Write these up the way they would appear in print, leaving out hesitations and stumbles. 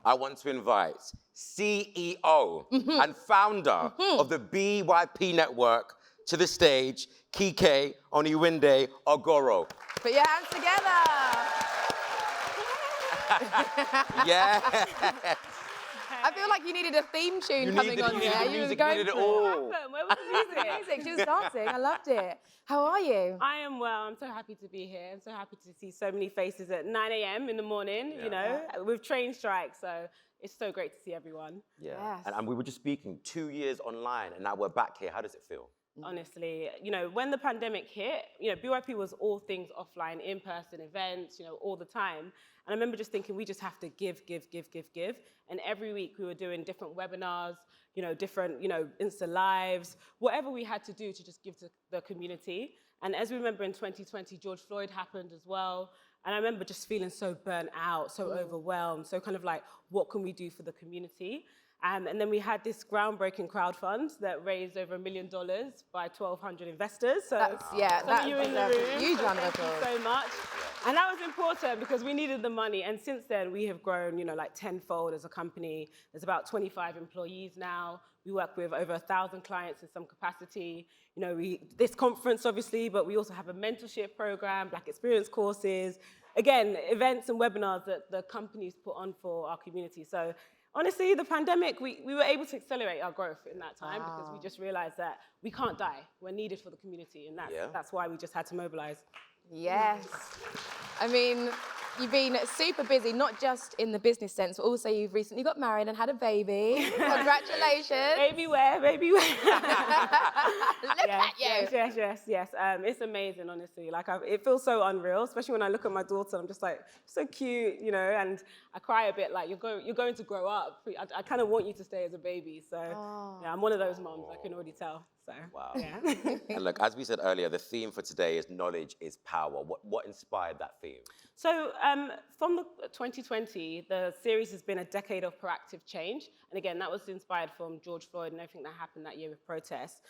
I want to invite CEO and founder of the BYP network to the stage, Kike Oniwinde Ogoro. Put your hands together. Yeah. I feel like you needed a theme tune coming on there. You needed it for all. Where was the music? She was dancing. I loved it. How are you? I am well. I'm so happy to be here. I'm so happy to see so many faces at 9 a.m. in the morning, you know, with train strikes. So it's so great to see everyone. Yeah. Yes. And we were just speaking 2 years online, and now we're back here. How does it feel? Honestly, you know, when the pandemic hit, you know, BYP was all things offline, in-person events, you know, all the time. And I remember just thinking, we just have to give. And every week we were doing different webinars, you know, different, you know, Insta Lives, whatever we had to do to just give to the community. And as we remember in 2020, George Floyd happened as well. And I remember just feeling so burnt out, so overwhelmed, so kind of like, what can we do for the community? And then we had this groundbreaking crowdfund that raised over $1 million by 1,200 investors. So That's you in the room. a huge round of Thank applause. you so much. And that was important because we needed the money. And since then, we have grown, you know, like tenfold as a company. There's about 25 employees now. We work with over 1,000 clients in some capacity. You know, this conference, obviously, but we also have a mentorship program, Black Experience courses. Again, events and webinars that the companies put on for our community. So honestly, the pandemic, we were able to accelerate our growth in that time because we just realized that we can't die. We're needed for the community, and that's why we just had to mobilize. Yes. I mean, you've been super busy, not just in the business sense, but also you've recently got married and had a baby. Congratulations. Baby where? Look at you. Yes. It's amazing, honestly. Like, it feels so unreal, especially when I look at my daughter. I'm just like, so cute, you know, and I cry a bit like, you're going to grow up. I kind of want you to stay as a baby. So, yeah, I'm one of those moms, I can already tell. So, wow. Yeah. And look, as we said earlier, the theme for today is knowledge is power. What inspired that theme? So from the 2020, the series has been a decade of proactive change. And again, that was inspired from George Floyd and everything that happened that year with protests.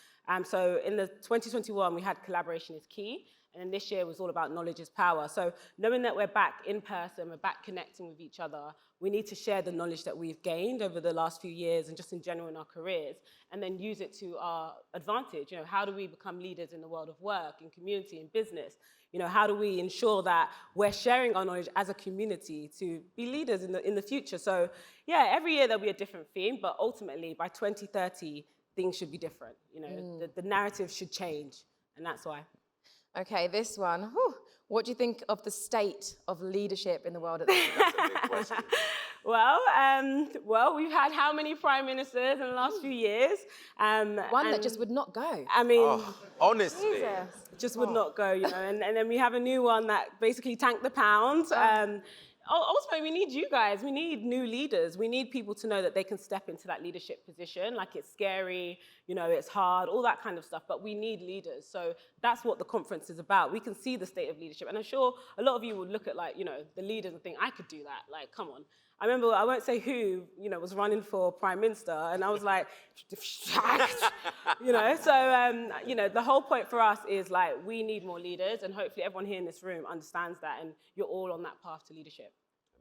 So in the 2021, we had collaboration is key. And then this year was all about knowledge is power. So knowing that we're back in person, we're back connecting with each other, we need to share the knowledge that we've gained over the last few years and just in general in our careers, and then use it to our advantage. You know, how do we become leaders in the world of work, in community, in business? You know, how do we ensure that we're sharing our knowledge as a community to be leaders in the future? So yeah, every year there'll be a different theme, but ultimately by 2030, things should be different. You know, the narrative should change, and that's why. Okay, this one. Whew. What do you think of the state of leadership in the world at the moment? That's a big question. Well, we've had how many prime ministers in the last few years? One that just would not go. I mean, Honestly. just would not go, you know. And then we have a new one that basically tanked the pound. Ultimately, we need you guys. We need new leaders. We need people to know that they can step into that leadership position. Like, it's scary, you know, it's hard, all that kind of stuff. But we need leaders. So that's what the conference is about. We can see the state of leadership. And I'm sure a lot of you would look at, like, you know, the leaders and think, I could do that. Like, come on. I remember, I won't say who, you know, was running for prime minister. And I was like, you know. So, you know, the whole point for us is, like, we need more leaders. And hopefully everyone here in this room understands that. And you're all on that path to leadership.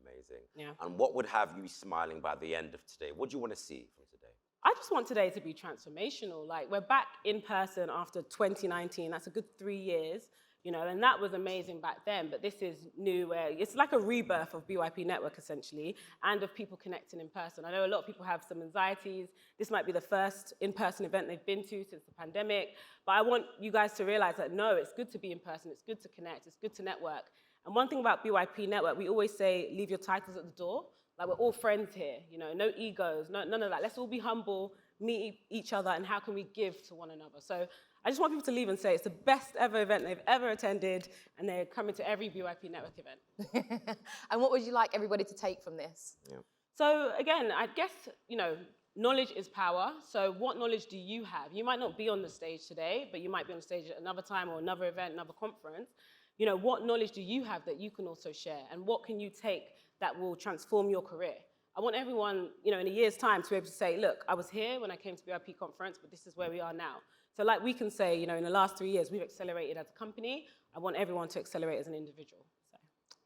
Amazing. Yeah. And what would have you smiling by the end of today? What do you want to see from today? I just want today to be transformational. Like, we're back in person after 2019. That's a good 3 years, you know, and that was amazing back then. But this is new, where it's like a rebirth of BYP Network, essentially, and of people connecting in person. I know a lot of people have some anxieties. This might be the first in-person event they've been to since the pandemic. But I want you guys to realize that, no, it's good to be in person. It's good to connect. It's good to network. And one thing about BYP Network, we always say, leave your titles at the door. Like, we're all friends here, you know, no egos, none of that. Let's all be humble, meet each other, and how can we give to one another? So I just want people to leave and say it's the best ever event they've ever attended, and they're coming to every BYP Network event. And what would you like everybody to take from this? Yeah. So again, I guess, you know, knowledge is power. So what knowledge do you have? You might not be on the stage today, but you might be on the stage at another time or another event, another conference. You know, what knowledge do you have that you can also share? And what can you take that will transform your career? I want everyone, you know, in a year's time to be able to say, look, I was here when I came to BYP conference, but this is where we are now. So like we can say, you know, in the last 3 years, we've accelerated as a company. I want everyone to accelerate as an individual. So.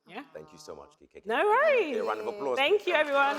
Yeah. Thank you so much, Kike. No worries. A round of applause. Thank you, everyone.